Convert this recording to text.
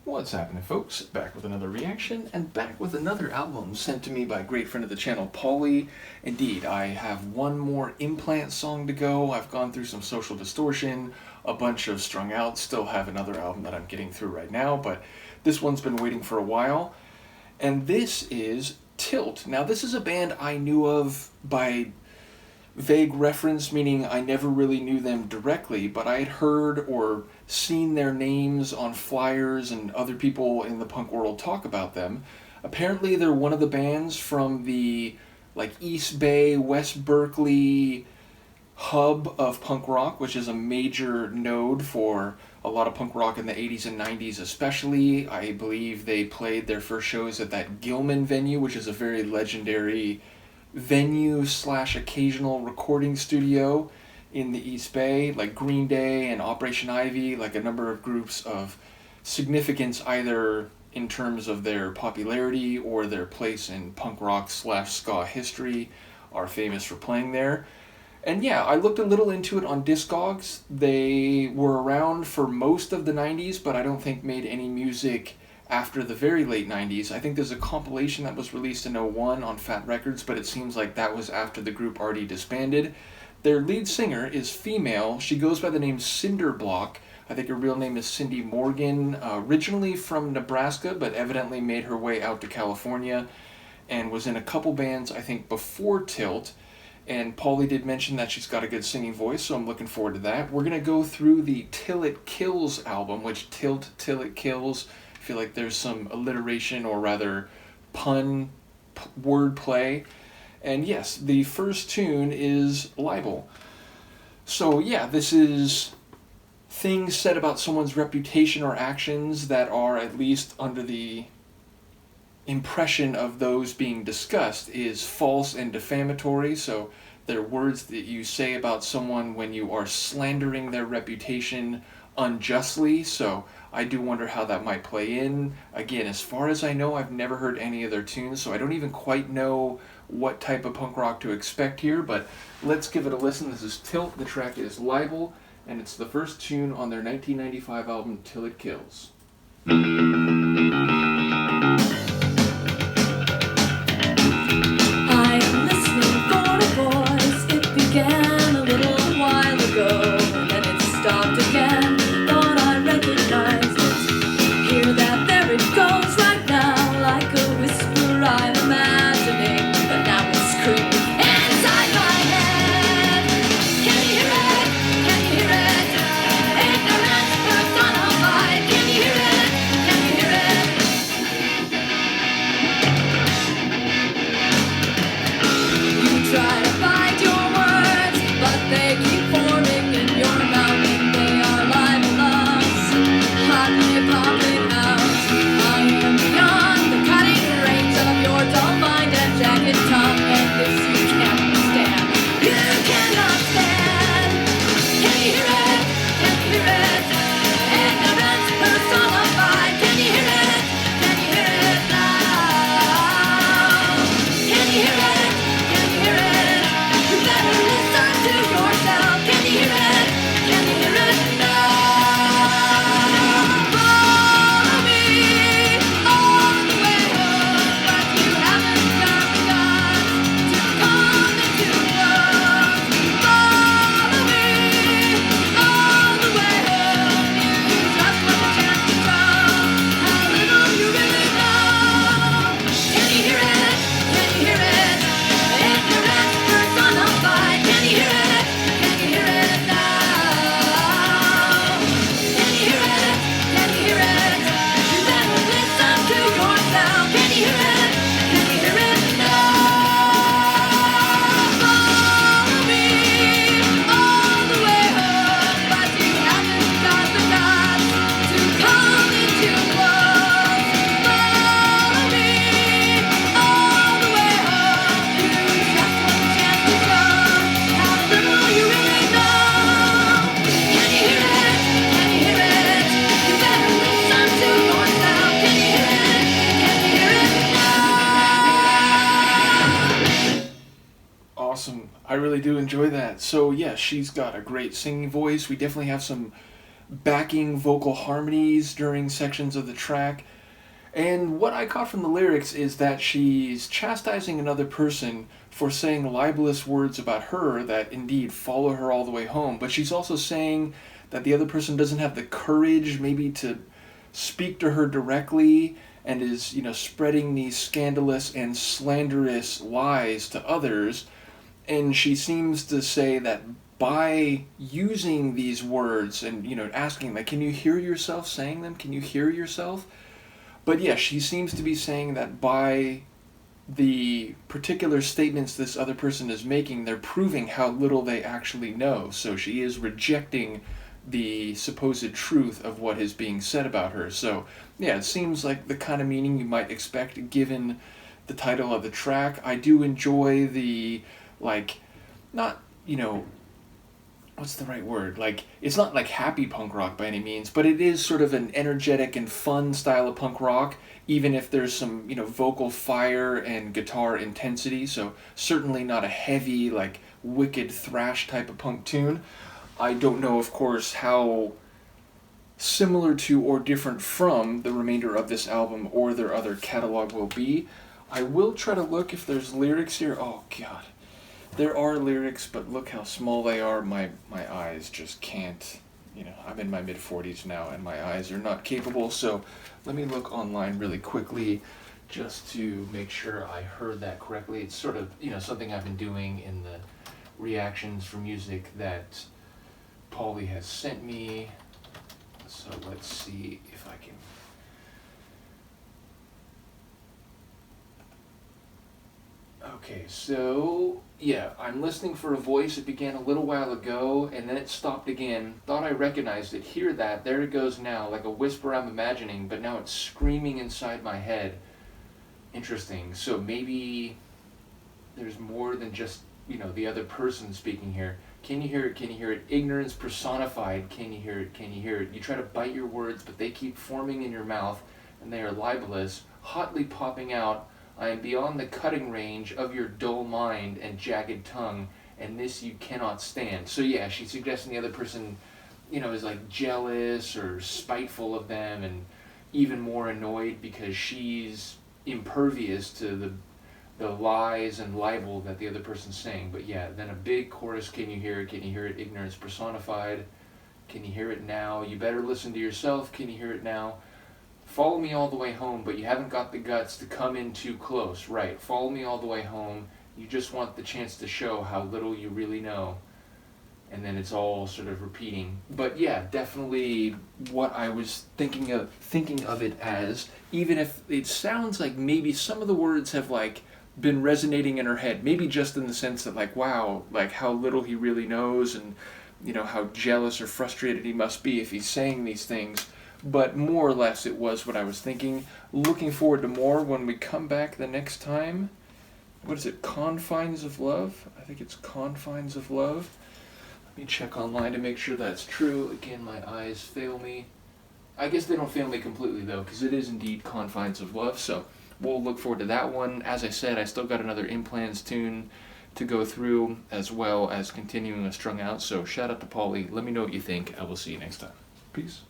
What's happening, folks? Back with another reaction and back with another album sent to me by a great friend of the channel, Paulie. Indeed, I have one more Implant song to go. I've gone through some Social Distortion, a bunch of Strung Out, still have another album that I'm getting through right now, but this one's been waiting for a while. And this is Tilt. Now, this is a band I knew of by vague reference, meaning I never really knew them directly, but I had heard or seen their names on flyers and other people in the punk world talk about them. Apparently they're one of the bands from the East Bay, West Berkeley hub of punk rock, which is a major node for a lot of punk rock in the 80s and 90s especially. I believe they played their first shows at that Gilman venue, which is a very legendary venue / occasional recording studio in the East Bay, like Green Day and Operation Ivy, like a number of groups of significance either in terms of their popularity or their place in punk rock / ska history are famous for playing there. And yeah, I looked a little into it on Discogs. They were around for most of the 90s, but I don't think made any music after the very late 90s. I think there's a compilation that was released in '01 on Fat Records, but it seems like that was after the group already disbanded. Their lead singer is female. She goes by the name Cinderblock. I think her real name is Cindy Morgan, originally from Nebraska, but evidently made her way out to California and was in a couple bands, I think, before Tilt. And Paulie did mention that she's got a good singing voice, so I'm looking forward to that. We're going to go through the Til It Kills album, which Til It Kills. I feel like there's some alliteration or rather pun, wordplay. And yes, the first tune is Libel. So yeah, this is things said about someone's reputation or actions that are at least under the impression of those being discussed is false and defamatory. So they're words that you say about someone when you are slandering their reputation unjustly. So I do wonder how that might play in. Again, as far as I know, I've never heard any of their tunes, so I don't even quite know what type of punk rock to expect here, but let's give it a listen. This is Tilt, the track is Libel, and it's the first tune on their 1995 album, Til It Kills. Awesome. I really do enjoy that. So yeah, she's got a great singing voice. We definitely have some backing vocal harmonies during sections of the track. And what I caught from the lyrics is that she's chastising another person for saying libelous words about her that indeed follow her all the way home, but she's also saying that the other person doesn't have the courage maybe to speak to her directly, and is, spreading these scandalous and slanderous lies to others. And she seems to say that by using these words and, asking, like, can you hear yourself saying them? Can you hear yourself? But yeah, she seems to be saying that by the particular statements this other person is making, they're proving how little they actually know. So she is rejecting the supposed truth of what is being said about her. So yeah, it seems like the kind of meaning you might expect given the title of the track. I do enjoy the, like, not, what's the right word? Like, it's not like happy punk rock by any means, but it is sort of an energetic and fun style of punk rock, even if there's some, vocal fire and guitar intensity. So certainly not a heavy, like, wicked thrash type of punk tune. I don't know, of course, how similar to or different from the remainder of this album or their other catalog will be. I will try to look if there's lyrics here. Oh, God. There are lyrics, but look how small they are. My eyes just can't, I'm in my mid-40s now, and my eyes are not capable. So let me look online really quickly just to make sure I heard that correctly. It's sort of, something I've been doing in the reactions for music that Paulie has sent me. So let's see if I can. Okay, so yeah, I'm listening for a voice. It began a little while ago, and then it stopped again. Thought I recognized it. Hear that. There it goes now, like a whisper I'm imagining, but now it's screaming inside my head. Interesting. So maybe there's more than just, the other person speaking here. Can you hear it? Can you hear it? Ignorance personified. Can you hear it? Can you hear it? You try to bite your words, but they keep forming in your mouth, and they are libelous, hotly popping out. I am beyond the cutting range of your dull mind and jagged tongue, and this you cannot stand. So yeah, she's suggesting the other person, is like jealous or spiteful of them, and even more annoyed because she's impervious to the lies and libel that the other person's saying. But yeah, then a big chorus, can you hear it? Can you hear it? Ignorance personified. Can you hear it now? You better listen to yourself. Can you hear it now? Follow me all the way home, but you haven't got the guts to come in too close. Right, follow me all the way home. You just want the chance to show how little you really know. And then it's all sort of repeating. But yeah, definitely what I was thinking of it as, even if it sounds like maybe some of the words have like been resonating in her head, maybe just in the sense that like, wow, like how little he really knows, and how jealous or frustrated he must be if he's saying these things. But more or less it was what I was thinking. Looking forward to more when we come back the next time. What is it? Confines of Love? I think it's Confines of Love. Let me check online to make sure that's true. Again, my eyes fail me. I guess they don't fail me completely though, because it is indeed Confines of Love. So we'll look forward to that one. As I said, I still got another Implants tune to go through, as well as continuing a Strung Out. So shout out to Paulie. Let me know what you think. I will see you next time. Peace.